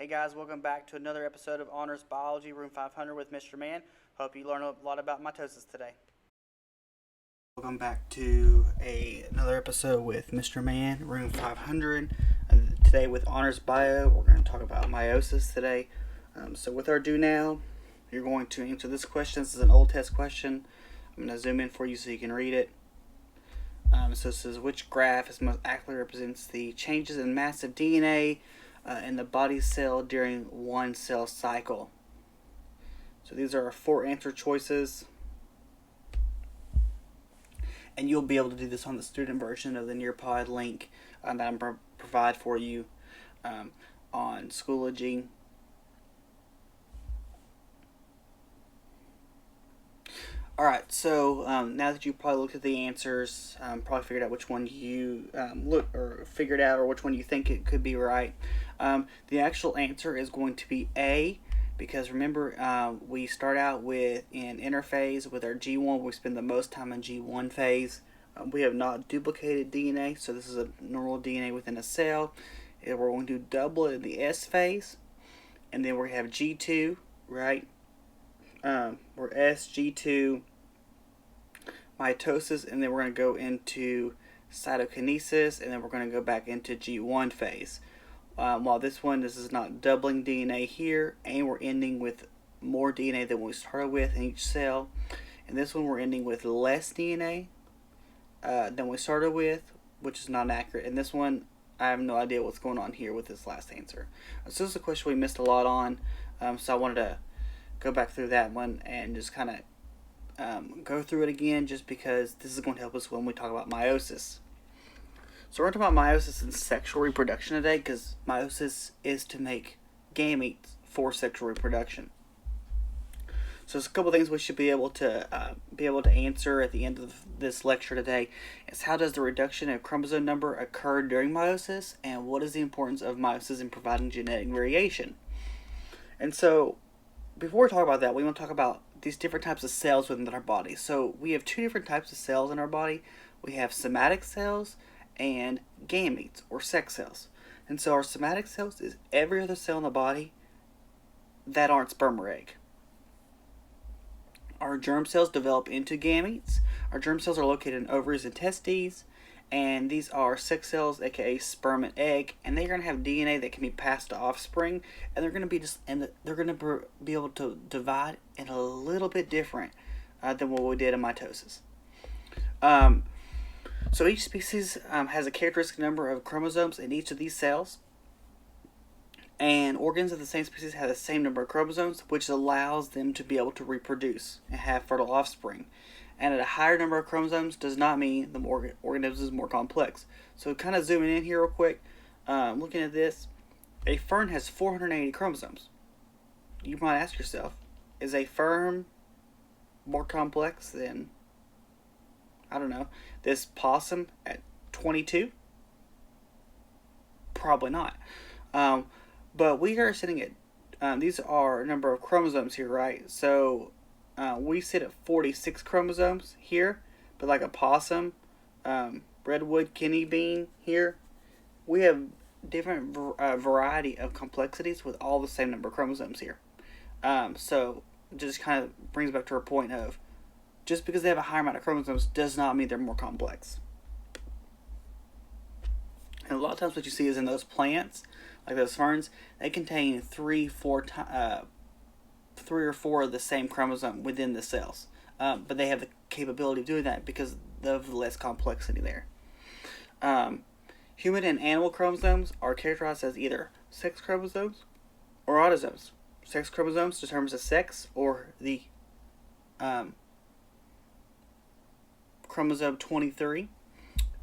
Hey guys, welcome back to another episode of Honors Biology Room 500 with Mr. Man. Hope you learn a lot about mitosis today. Welcome back to another episode with Mr. Man, Room 500. Today with Honors Bio, we're going to talk about meiosis today. So without ado now, you're going to answer this question. This is an old test question. I'm going to zoom in for you so you can read it. So it says, which graph most accurately represents the changes in mass of DNA in the body cell during one cell cycle? So these are our four answer choices. And you'll be able to do this on the student version of the Nearpod link that I'm provide for you on Schoology. Alright, so now that you've probably looked at the answers, probably figured out which one you figured out or which one you think it could be right. The actual answer is going to be A, because remember, we start out with an interphase with our G1. We spend the most time in G1 phase. We have not duplicated DNA, so this is a normal DNA within a cell. And we're going to double it in the S phase, and then we have G2, right? We're S, G2, mitosis, and then we're going to go into cytokinesis, and then we're going to go back into G1 phase. While this is not doubling DNA here, and we're ending with more DNA than we started with in each cell. And this one we're ending with less DNA than we started with, which is not accurate. And this one, I have no idea what's going on here with this last answer. So this is a question we missed a lot on, so I wanted to go back through that one and just kind of go through it again, just because this is going to help us when we talk about meiosis. So we're going to talk about meiosis and sexual reproduction today, because meiosis is to make gametes for sexual reproduction. So there's a couple things we should be able to answer at the end of this lecture today. Is how does the reduction of chromosome number occur during meiosis, and what is the importance of meiosis in providing genetic variation? And so before we talk about that, we want to talk about these different types of cells within our body. So we have two different types of cells in our body. We have somatic cells and gametes, or sex cells. And so our somatic cells is every other cell in the body that aren't sperm or egg. Our germ cells develop into gametes. Our germ cells are located in ovaries and testes, and these are sex cells, aka sperm and egg, and they're going to have DNA that can be passed to offspring, and they're going to be able to divide in a little bit different than what we did in mitosis. So each species has a characteristic number of chromosomes in each of these cells, and organs of the same species have the same number of chromosomes, which allows them to be able to reproduce and have fertile offspring. And at a higher number of chromosomes does not mean the organism is more complex. So kind of zooming in here real quick, looking at this, a fern has 480 chromosomes. You might ask yourself, is a fern more complex than, I don't know, this possum at 22? Probably not. But we are sitting at, these are a number of chromosomes here, right? So we sit at 46 chromosomes here, but like a possum, redwood, kidney bean here, we have different variety of complexities with all the same number of chromosomes here. So it just kind of brings back to our point of, just because they have a higher amount of chromosomes does not mean they're more complex. And a lot of times what you see is in those plants, like those ferns, they contain 3 or 4 of the same chromosome within the cells. But they have the capability of doing that because of the less complexity there. Human and animal chromosomes are characterized as either sex chromosomes or autosomes. Sex chromosomes determines the sex, or the chromosome 23,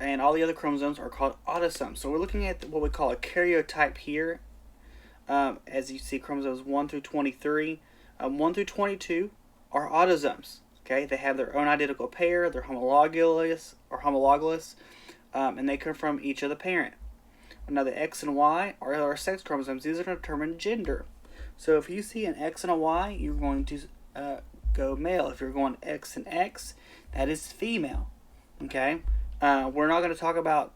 and all the other chromosomes are called autosomes. So we're looking at what we call a karyotype here. As you see, chromosomes 1 through 23. 1 through 22 are autosomes. Okay, they have their own identical pair. They're homologous, and they come from each of the parent. Now the X and Y are our sex chromosomes. These are to determine gender. So if you see an X and a Y, you're going to go male. If you're going X and X, that is female. Okay, we're not going to talk about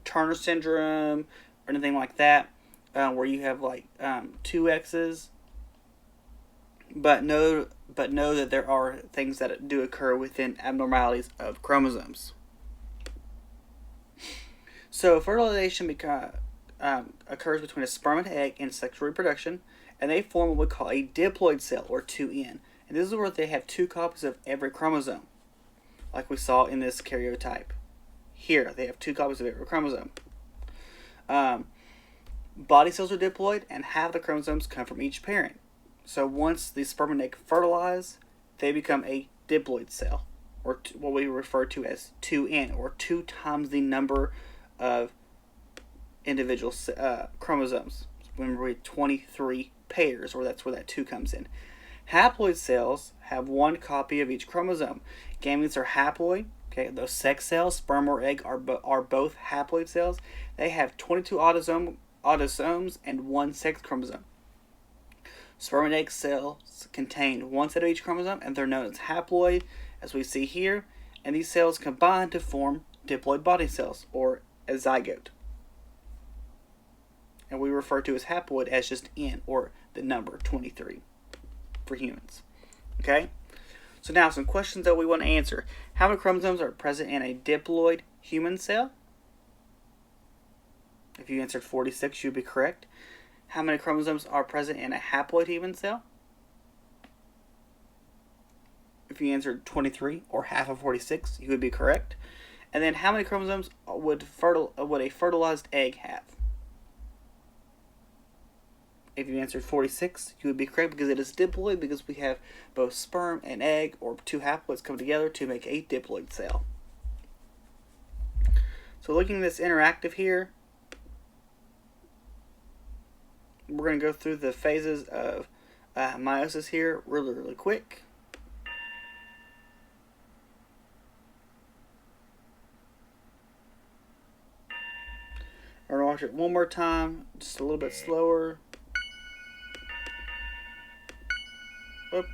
Turner syndrome or anything like that. where you have like two X's, but know that there are things that do occur within abnormalities of chromosomes. So fertilization occurs between a sperm and egg in sexual reproduction, and they form what we call a diploid cell, or 2N. And this is where they have two copies of every chromosome, like we saw in this karyotype. Here, they have two copies of every chromosome. Body cells are diploid, and half the chromosomes come from each parent. So once the sperm and egg fertilize, they become a diploid cell, or what we refer to as 2N, or 2 times the number of individual chromosomes. Remember, we have 23 pairs, or that's where that 2 comes in. Haploid cells have one copy of each chromosome. Gametes are haploid. Okay, those sex cells, sperm or egg, are both haploid cells. They have 22 autosomes and one sex chromosome. Sperm and egg cells contain one set of each chromosome, and they're known as haploid, as we see here. And these cells combine to form diploid body cells, or a zygote. And we refer to as haploid as just N, or the number 23 for humans. Okay? So now some questions that we want to answer. How many chromosomes are present in a diploid human cell? If you answered 46, you'd be correct. How many chromosomes are present in a haploid human cell? If you answered 23, or half of 46, you would be correct. And then how many chromosomes would a fertilized egg have? If you answered 46, you would be correct, because it is diploid, because we have both sperm and egg, or two haploids come together to make a diploid cell. So looking at this interactive here, we're going to go through the phases of meiosis here really quick. We're going to watch it one more time, just a little bit slower. Oop.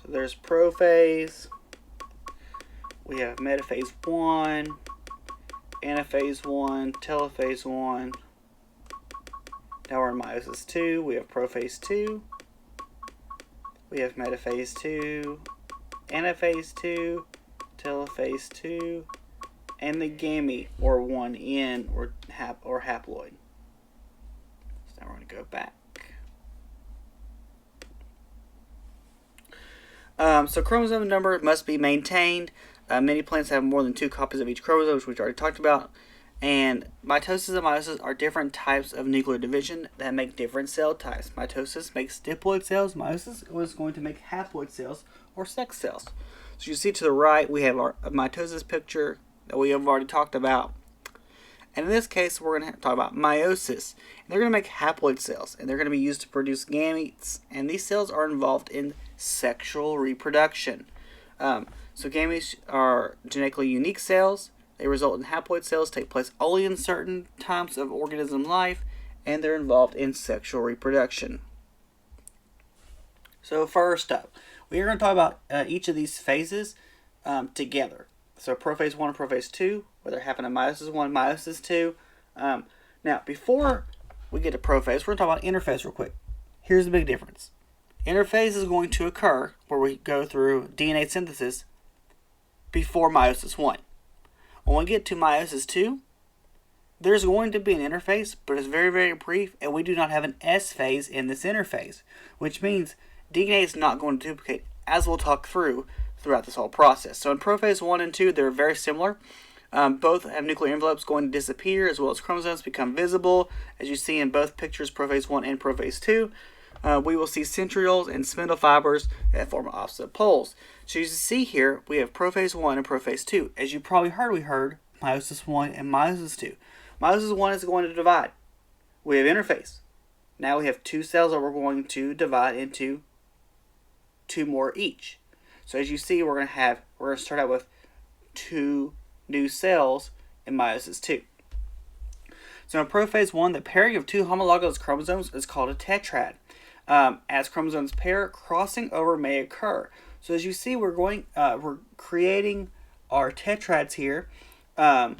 So there's prophase. We have metaphase 1, anaphase 1, telophase 1. Now we're in meiosis 2. We have prophase 2. We have metaphase 2, anaphase 2, telophase 2, and the gamete, or 1N, or haploid. So now we're going to go back. So chromosome number must be maintained. Many plants have more than 2 copies of each chromosome, which we already talked about. And mitosis and meiosis are different types of nuclear division that make different cell types. Mitosis makes diploid cells. Meiosis is going to make haploid cells, or sex cells. So you see to the right, we have our mitosis picture that we have already talked about. And in this case, we're going to talk about meiosis. And they're going to make haploid cells, and they're going to be used to produce gametes. And these cells are involved in sexual reproduction. So gametes are genetically unique cells. They result in haploid cells, take place only in certain types of organism life, and they're involved in sexual reproduction. So first up, we are going to talk about each of these phases together. So prophase 1 and prophase 2, where they're happening in meiosis 1, meiosis 2. Now, before we get to prophase, we're going to talk about interphase real quick. Here's the big difference. Interphase is going to occur where we go through DNA synthesis before meiosis 1. When we get to meiosis 2, there's going to be an interphase, but it's very brief, and we do not have an S phase in this interphase, which means DNA is not going to duplicate, as we'll talk throughout this whole process. So in prophase 1 and 2, they're very similar. Both have nuclear envelopes going to disappear, as well as chromosomes become visible, as you see in both pictures, prophase 1 and prophase 2. We will see centrioles and spindle fibers that form opposite poles. So as you see here, we have prophase 1 and prophase 2. As you probably heard, we heard meiosis 1 and meiosis 2. Meiosis 1 is going to divide. We have interphase. Now we have 2 cells that we're going to divide into 2 more each. So as you see, we're going to start out with 2 new cells in meiosis 2. So in prophase 1, the pairing of 2 homologous chromosomes is called a tetrad. As chromosomes pair, crossing over may occur. So as you see, we're creating our tetrads here Um,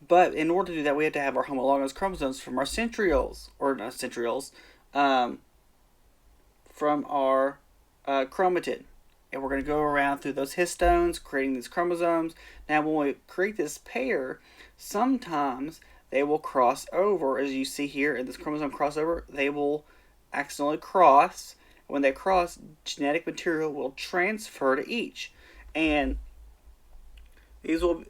but in order to do that, we have to have our homologous chromosomes from our centrioles, or not centrioles, um, from our chromatid. And we're going to go around through those histones, creating these chromosomes. Now, when we create this pair, sometimes they will cross over, as you see here in this chromosome crossover. They will accidentally cross. When they cross, genetic material will transfer to each. And these will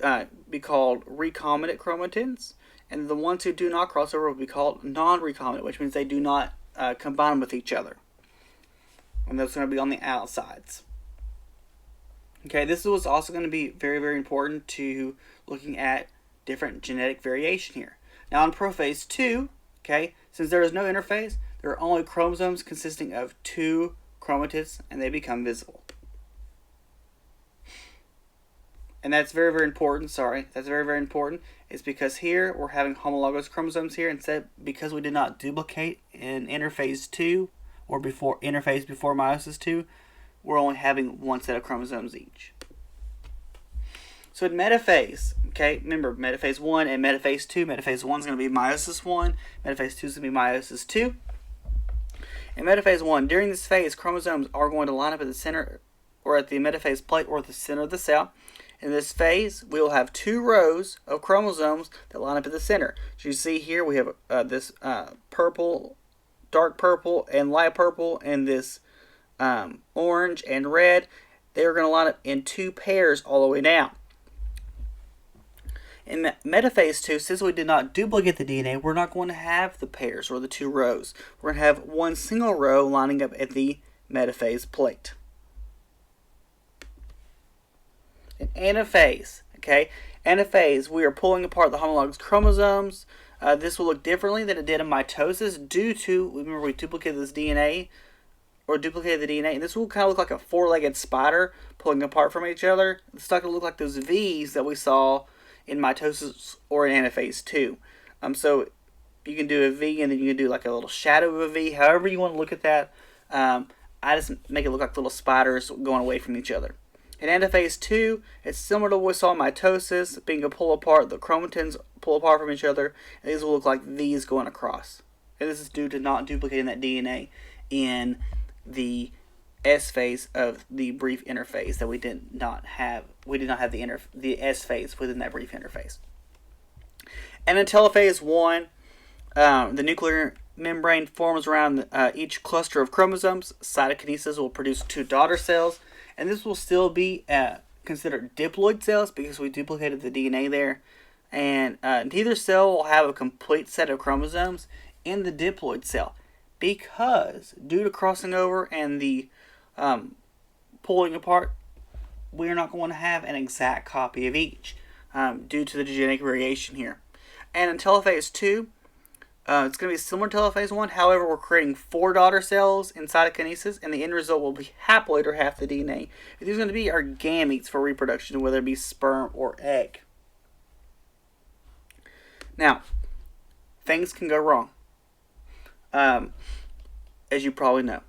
be called recombinant chromatids. And the ones who do not cross over will be called non-recombinant, which means they do not combine with each other. And that's going to be on the outsides. Okay, this is also going to be very, very important to looking at different genetic variation here. Now in prophase 2, okay, since there is no interphase, there are only chromosomes consisting of 2 chromatids, and they become visible. And that's very, very important. That's very, very important. It's because here we're having homologous chromosomes here instead, because we did not duplicate in interphase 2 or before interphase before meiosis 2. We're only having one set of chromosomes each. So in metaphase, okay, remember metaphase 1 and metaphase 2. Metaphase 1 is going to be meiosis 1. Metaphase 2 is going to be meiosis 2. In metaphase 1, during this phase, chromosomes are going to line up at the center or at the metaphase plate or the center of the cell. In this phase, we will have 2 rows of chromosomes that line up at the center. As you see here, we have this purple, dark purple, and light purple, and this orange and red. They are going to line up in 2 pairs all the way down. In metaphase 2, since we did not duplicate the DNA, we're not going to have the pairs or the 2 rows. We're going to have one single row lining up at the metaphase plate. In anaphase, okay, anaphase, we are pulling apart the homologous chromosomes. This will look differently than it did in mitosis due to, remember we duplicated this DNA, or duplicated the DNA, and this will kind of look like a 4-legged spider pulling apart from each other. It's not going to look like those V's that we saw in mitosis or in anaphase 2. So you can do a V and then you can do like a little shadow of a V, however you want to look at that. I just make it look like little spiders going away from each other. In anaphase 2, it's similar to what we saw in mitosis, being a pull apart, the chromatins pull apart from each other, and these will look like these going across. And this is due to not duplicating that DNA in the S phase of the brief interphase that we did not have. We did not have the S phase within that brief interphase. And in telophase 1, the nuclear membrane forms around each cluster of chromosomes. Cytokinesis will produce 2 daughter cells, and this will still be considered diploid cells because we duplicated the DNA there. And neither cell will have a complete set of chromosomes in the diploid cell because due to crossing over and the pulling apart, we are not going to have an exact copy of each due to the genetic variation here. And in telophase 2, it's going to be similar to telophase 1. However, we're creating 4 daughter cells in cytokinesis, and the end result will be haploid, or half the DNA. These are going to be our gametes for reproduction, whether it be sperm or egg. Now, things can go wrong, as you probably know.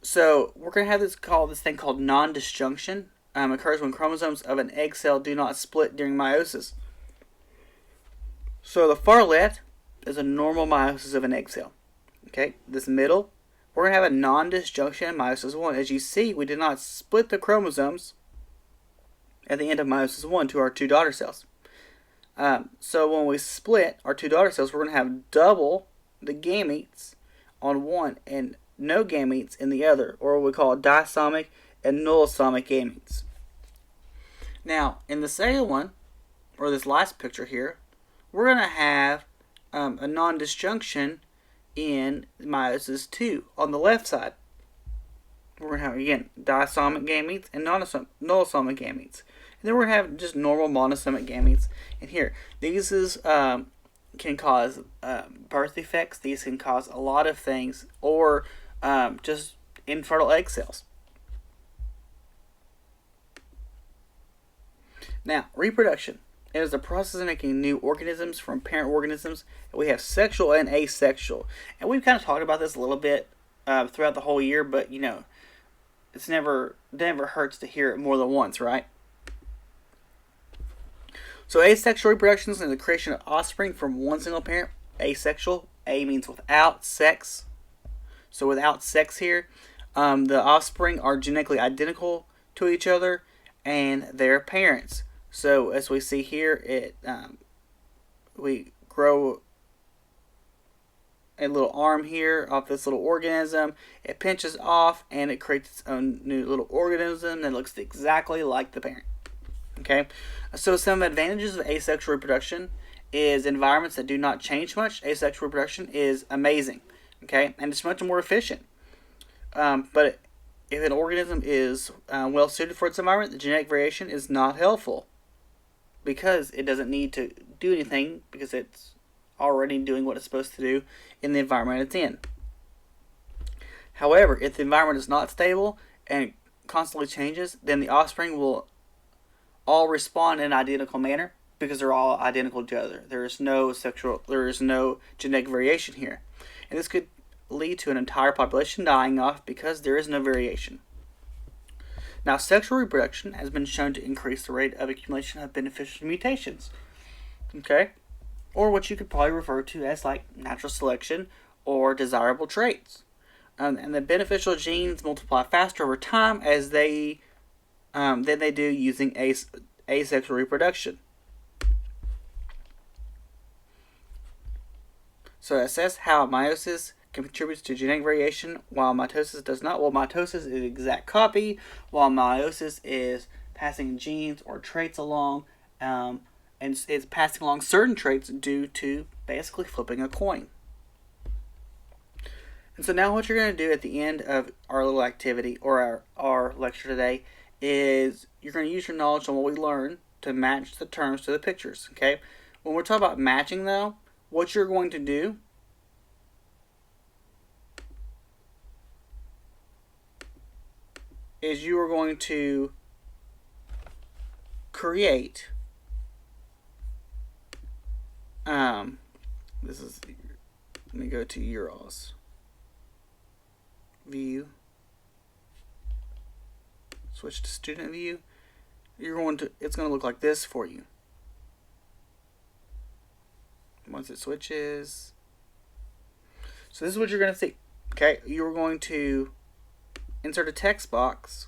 So we're going to have this thing called non-disjunction. Occurs when chromosomes of an egg cell do not split during meiosis. So the far left is a normal meiosis of an egg cell. Okay, this middle, we're going to have a non-disjunction in meiosis 1. As you see, we did not split the chromosomes at the end of meiosis 1 to our 2 daughter cells. So when we split our 2 daughter cells, we're going to have double the gametes on one and no gametes in the other, or what we call disomic and nullosomic gametes. Now, in the second one, or this last picture here, we're going to have a non-disjunction in meiosis 2 on the left side. We're going to have, again, disomic gametes and nullosomic gametes. And then we're going to have just normal monosomic gametes in here. These can cause birth defects. These can cause a lot of things, or just infertile egg cells. Now, reproduction. It is the process of making new organisms from parent organisms. We have sexual and asexual. And we've kind of talked about this a little bit throughout the whole year, but, you know, it never hurts to hear it more than once, right? So asexual reproduction is the creation of offspring from one single parent. Asexual, A means without sex. So without sex here, the offspring are genetically identical to each other and their parents. So as we see here, we grow a little arm here off this little organism. It pinches off and it creates its own new little organism that looks exactly like the parent. Okay, so some advantages of asexual reproduction is environments that do not change much. Asexual reproduction is amazing. Okay, and it's much more efficient. But if an organism is well suited for its environment, the genetic variation is not helpful because it doesn't need to do anything because it's already doing what it's supposed to do in the environment it's in. However, if the environment is not stable and constantly changes, then the offspring will all respond in an identical manner because they're all identical to each other. There is no genetic variation here. And this could lead to an entire population dying off because there is no variation. Now, sexual reproduction has been shown to increase the rate of accumulation of beneficial mutations. Okay? Or what you could probably refer to as like natural selection or desirable traits. And the beneficial genes multiply faster over time as than they do using asexual reproduction. So it says how meiosis contributes to genetic variation while mitosis does not. Well, mitosis is an exact copy, while meiosis is passing genes or traits along, and it's passing along certain traits due to basically flipping a coin. And so now what you're going to do at the end of our little activity or our lecture today is you're going to use your knowledge on what we learned to match the terms to the pictures. Okay? When we're talking about matching, though, what you're going to do is you are going to create let me go to Urals view, switch to student view. It's going to look like this for you. Once it switches, so this is what you're going to see. Okay, you're going to insert a text box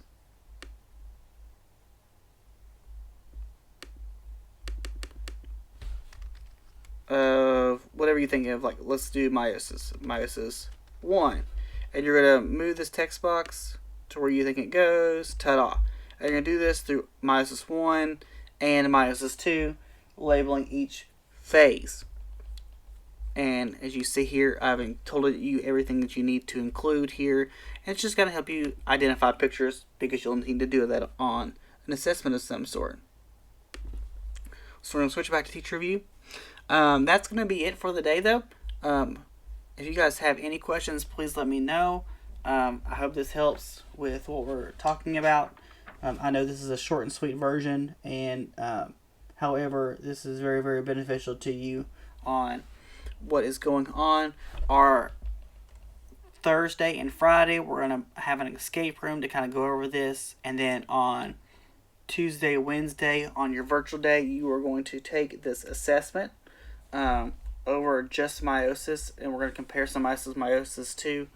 of whatever you think of. Like, let's do meiosis 1, and you're going to move this text box to where you think it goes. Ta-da! And you're going to do this through meiosis 1 and meiosis 2, labeling each phase. And as you see here, I've told you everything that you need to include here. And it's just going to help you identify pictures because you'll need to do that on an assessment of some sort. So we're going to switch back to teacher view. That's going to be it for the day, though. If you guys have any questions, please let me know. I hope this helps with what we're talking about. I know this is a short and sweet version, and however, this is very, very beneficial to you on what is going on. Our Thursday and Friday, we're going to have an escape room to kind of go over this, and then on Tuesday, Wednesday, on your virtual day, you are going to take this assessment over just meiosis, and we're going to compare some meiosis 2,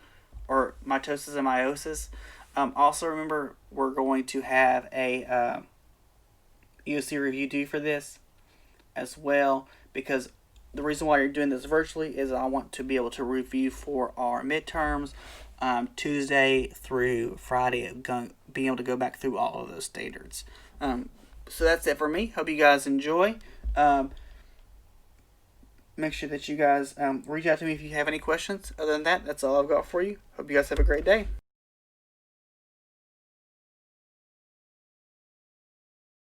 or mitosis and meiosis. Also remember, we're going to have a EOC review due for this as well, because the reason why you're doing this virtually is I want to be able to review for our midterms Tuesday through Friday, being able to go back through all of those standards. So that's it for me. Hope you guys enjoy. Make sure that you guys reach out to me if you have any questions. Other than that, that's all I've got for you. Hope you guys have a great day.